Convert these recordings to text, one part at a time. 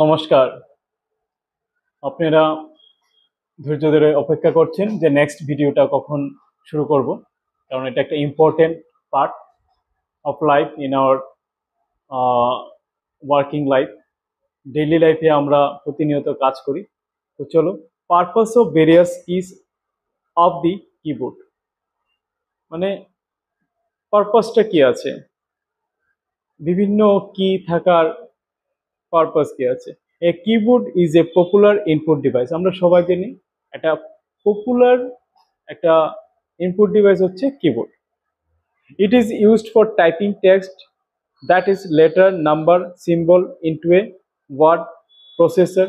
নমস্কার। আপনারা ধৈর্য ধরে অপেক্ষা করছেন যে নেক্সট ভিডিওটা কখন শুরু করব, কারণ এটা একটা important part of life in our working life. Daily লাইফে আমরা প্রতিনিয়ত কাজ করি। তো চলো, purpose of various keys of the keyboard, মানে পারপাসটা কি আছে, বিভিন্ন কি থাকার পারপাস কি আছে। A keyboard is a popular input device, আমরা সবাই জানি একটা পপুলার একটা ইনপুট ডিভাইস হচ্ছে keyboard. It is used for typing text, that is letter, number, symbol into a word processor,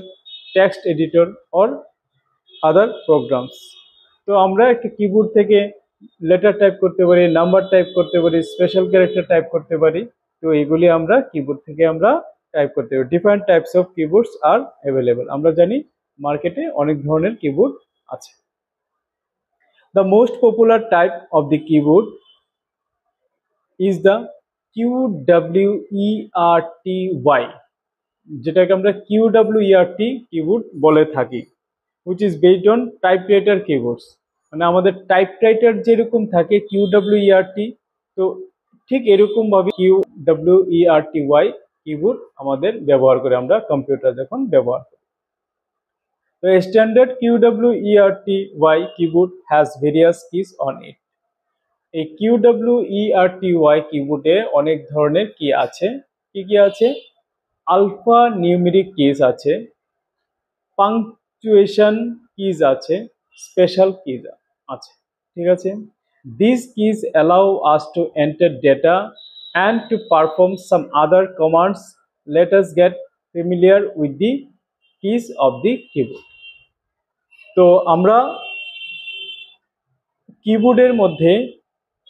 text editor or other programs. তো আমরা একটা keyboard থেকে লেটার টাইপ করতে পারি, নাম্বার টাইপ করতে পারি, স্পেশাল ক্যারেক্টার টাইপ করতে পারি। তো এগুলি আমরা কিবোর্ড থেকে আমরা টাইপ করতে পারি। Different types of keyboards R available, আমরা জানি মার্কেটে অনেক ধরনের কিবোর্ড আছে। The most popular type of the keyboard is the QWERTY, যেটাকে আমরা QWERT কিবোর্ড বলে থাকি, which is based on typewriter keyboards. মানে আমাদের টাইপরাইটার যেরকম থাকে QWERT, তো ঠিক এরকম ভাবে QWERTY কিবোর্ড আমাদের ব্যবহার করে আমরা কম্পিউটার যখন ব্যবহার করি। তো standard QWERTY keyboard has various keys on it. এই QWERTY কিবোর্ডে অনেক ধরনের কি আছে, কি কি আছে? আলফা নিউমেরিক কিজ আছে, পাংচুয়েশন কিজ আছে, স্পেশাল কিজ আছে। ঠিক আছে, this keys allow us to enter data and to perform some other commands. Let us get familiar with the keys of the keyboard. তো আমরা কিবোর্ডের মধ্যে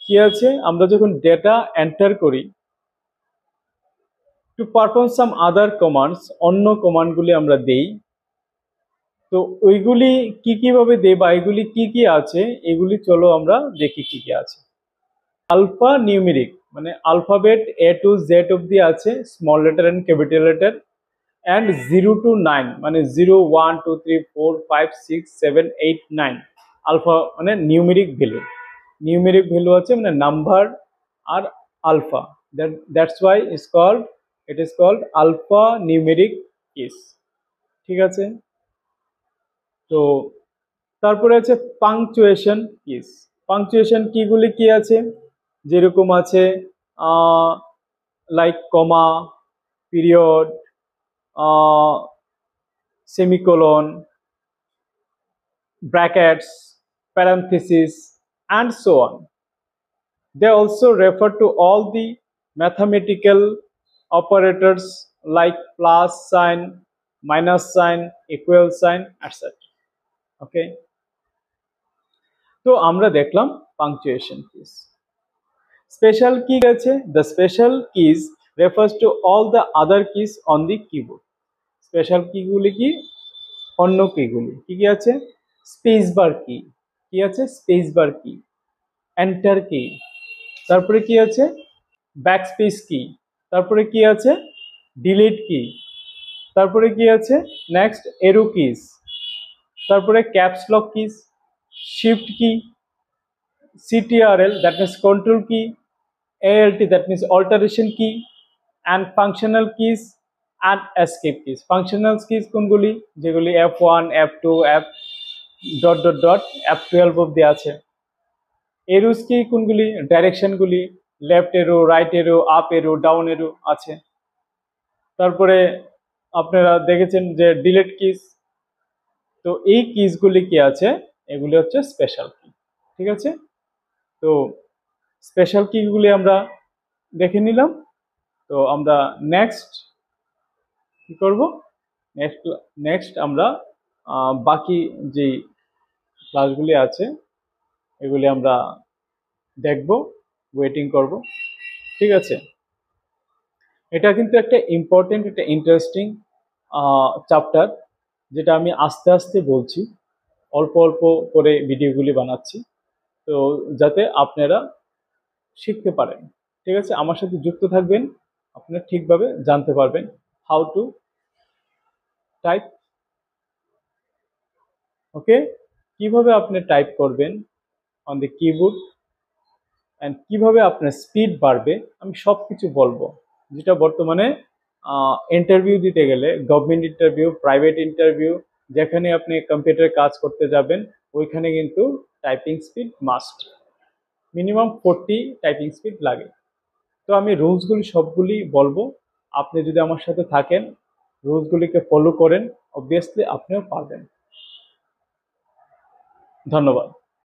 কি আছে, আমরা যখন ডেটা এন্টার করি, to perform some other commands, অন্য কমান্ডগুলি আমরা দেই। তো ওইগুলি কি কিভাবে দেই বা এগুলি কি কি আছে, এগুলি চলো আমরা দেখি কি কি আছে। আলফা নিউমেরিক মানে আলফাবেট A to Z অব্দি আছে, small letter and capital letter, and 0 to 9 মানে 0 1 2 3 4 5 6 7 8 9 আলফা মানে নিউমেরিক ভ্যালু। নিউমেরিক ভ্যালু আছে মানে নাম্বার আর alpha, that's why it is called alpha numeric keys. ঠিক আছে, তো তারপরে আছে পাংচুয়েশন কিস। পাংচুয়েশন কিগুলি কি আছে, যেরকম আছে like comma, period, semicolon, brackets, parentheses, and so on. They also refer to all the mathematical operators like plus sign, minus sign, equal sign, etc. Okay, তো আমরা দেখলাম পাংচুয়েশন কিজ। স্পেশাল কি আছে, the special keys refers to all the other keys on the keyboard. Special কিগুলি কি, অন্য কিগুলি কি কি আছে? স্পেস বার কি, কি আছে? স্পেস বার কি, এন্টার কি, তারপরে কি আছে? ব্যাকস্পেস কি, তারপরে কি আছে? ডিলিট কি, তারপরে কি আছে? নেক্সট এরো কিজ, তারপরে ক্যাপস লক কিজ, শিফট কি, CTRL দ্যাট মিন্স কন্ট্রোল কি, ALT দ্যাট মিন্স অল্টারেশন কি, and functional keys and escape keys. Functional keys কোনগুলি, যেগুলি F1 F2 F dot dot dot F12 অব্দি আছে। এরোস কি কোনগুলি, ডাইরেকশনগুলি লেফট এরো, রাইট এরো, আপ এরো, down এরো আছে। তারপরে আপনারা দেখেছেন যে ডিলিট কিজ। তো এই কিজগুলি কি আছে, এগুলি হচ্ছে স্পেশাল কি। ঠিক আছে, তো স্পেশাল কিগুলি আমরা দেখে নিলাম। তো আমরা নেক্সট কি করব, নেক্সট আমরা বাকি যে ক্লাসগুলি আছে এগুলি আমরা দেখব, ওয়েটিং করব। ঠিক আছে, এটা কিন্তু একটা ইম্পর্টেন্ট, একটা ইন্টারেস্টিং চ্যাপ্টার, যেটা আমি আস্তে আস্তে বলছি, অল্প অল্প করে ভিডিওগুলি বানাচ্ছি, তো যাতে আপনারা শিখতে পারেন। ঠিক আছে, আমার সাথে যুক্ত থাকবেন, আপনারা ঠিকভাবে জানতে পারবেন হাউ টু টাইপ। ওকে, কিভাবে আপনি টাইপ করবেন অন দ্য কিবোর্ড অ্যান্ড কিভাবে আপনার স্পিড বাড়বে আমি সব কিছু বলবো, যেটা বর্তমানে ইন্টারভিউ দিতে গেলে, গভর্নমেন্ট ইন্টারভিউ, প্রাইভেট ইন্টারভিউ, যেখানে আপনি কম্পিউটারে কাজ করতে যাবেন ওইখানে কিন্তু typing speed must, minimum 40 typing speed লাগে। তো আমি রুলসগুলি সবগুলি বলবো, আপনি যদি আমার সাথে থাকেন, রুলসগুলিকে ফলো করেন, অবভিয়াসলি আপনিও পারবেন। ধন্যবাদ।